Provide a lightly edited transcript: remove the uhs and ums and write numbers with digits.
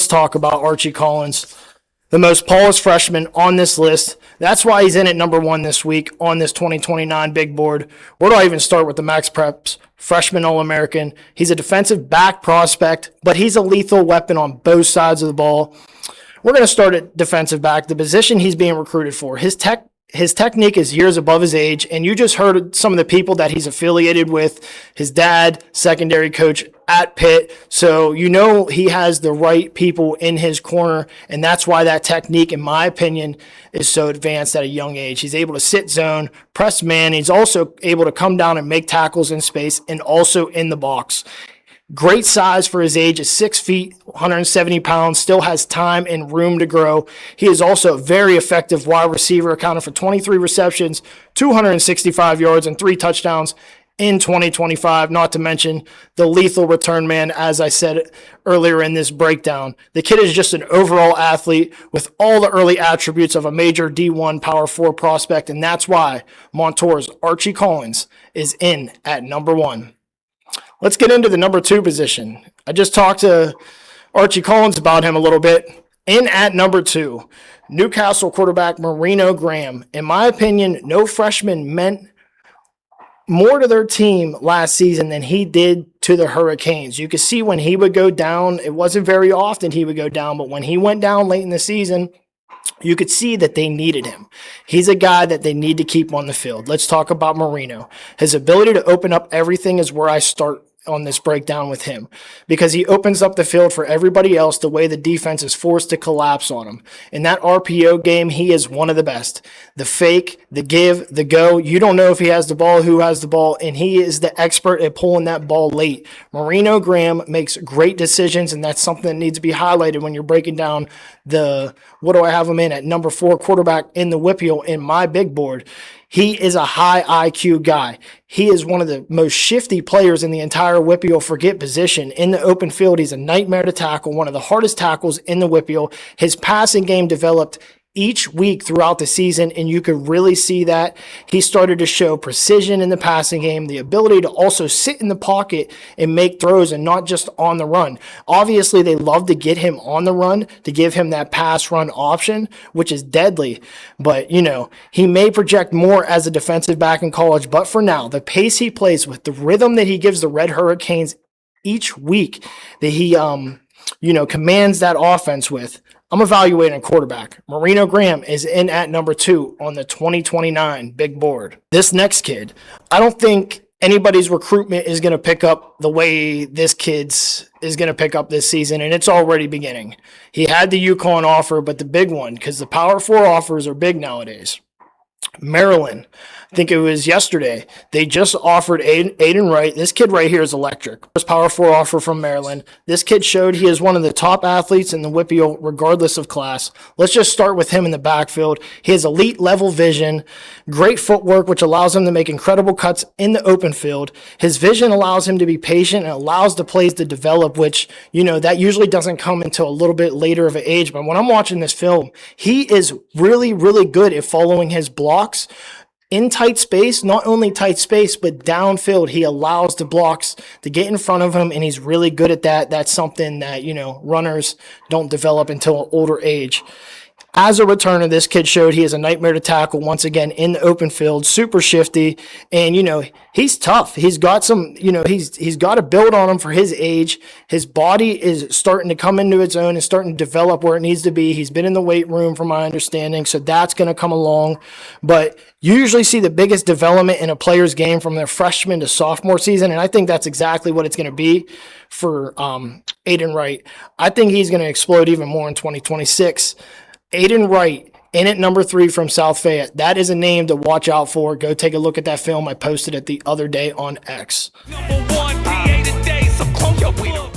let's talk about Archie Collins, the most polished freshman on this list. That's why he's in at number 1 this week on this 2029 big board. Where do I even start with the Max Preps freshman All-American? He's a defensive back prospect, but he's a lethal weapon on both sides of the ball. We're going to start at defensive back, the position he's being recruited for. His technique is years above his age, and you just heard some of the people that he's affiliated with, his dad, secondary coach at Pitt. So you know he has the right people in his corner, and that's why that technique, in my opinion, is so advanced at a young age. He's able to sit zone, press man. He's also able to come down and make tackles in space and also in the box. Great size for his age, is 6 feet, 170 pounds, still has time and room to grow. He is also a very effective wide receiver, accounting for 23 receptions, 265 yards, and 3 touchdowns in 2025, not to mention the lethal return man, as I said earlier in this breakdown. The kid is just an overall athlete with all the early attributes of a major D1 Power 4 prospect, and that's why Montour's Archie Collins is in at number 1. Let's get into the number 2 position. I just talked to Archie Collins about him a little bit. In at number 2, Newcastle quarterback Marino Graham. In my opinion, no freshman meant more to their team last season than he did to the Hurricanes. You could see when he would go down, it wasn't very often he would go down, but when he went down late in the season, you could see that they needed him. He's a guy that they need to keep on the field. Let's talk about Marino. His ability to open up everything is where I start on this breakdown with him, because he opens up the field for everybody else the way the defense is forced to collapse on him. In that RPO game, he is one of the best. The fake, the give, the go. You don't know if he has the ball, who has the ball, and he is the expert at pulling that ball late. Marino Graham makes great decisions, and that's something that needs to be highlighted when you're breaking down what do I have him in at number 4 quarterback in the WPIAL in my big board. He is a high IQ guy. He is one of the most shifty players in the entire WPIAL. Forget position. In the open field, he's a nightmare to tackle, one of the hardest tackles in the WPIAL. His passing game developed each week throughout the season, and you could really see that. He started to show precision in the passing game, the ability to also sit in the pocket and make throws and not just on the run. Obviously, they love to get him on the run to give him that pass run option, which is deadly. But, he may project more as a defensive back in college, but for now, the pace he plays with, the rhythm that he gives the Red Hurricanes each week, that he, commands that offense with, I'm evaluating a quarterback. Marino Graham is in at number 2 on the 2029 big board. This next kid, I don't think anybody's recruitment is going to pick up the way this kid's is going to pick up this season, and it's already beginning. He had the UConn offer, but the big one, because the Power 4 offers are big nowadays. Maryland, I think it was yesterday, they just offered Aayden Wright. This kid right here is electric. First Power 4 offer from Maryland. This kid showed he is one of the top athletes in the WPIAL regardless of class. Let's just start with him in the backfield. He has elite level vision, great footwork, which allows him to make incredible cuts in the open field. His vision allows him to be patient and allows the plays to develop, which, that usually doesn't come until a little bit later of an age. But when I'm watching this film, he is really, really good at following his blocks in tight space, not only tight space, but downfield. He allows the blocks to get in front of him, and he's really good at that. That's something that, runners don't develop until an older age. As a returner, this kid showed he is a nightmare to tackle once again in the open field, super shifty, and, he's tough. He's got some, he's got to build on him for his age. His body is starting to come into its own and starting to develop where it needs to be. He's been in the weight room from my understanding, so that's going to come along. But you usually see the biggest development in a player's game from their freshman to sophomore season, and I think that's exactly what it's going to be for Aayden Wright. I think he's going to explode even more in 2026. Aayden Wright, in at number 3 from South Fayette. That is a name to watch out for. Go take a look at that film. I posted it the other day on X. Number 1, PA today, so close your book.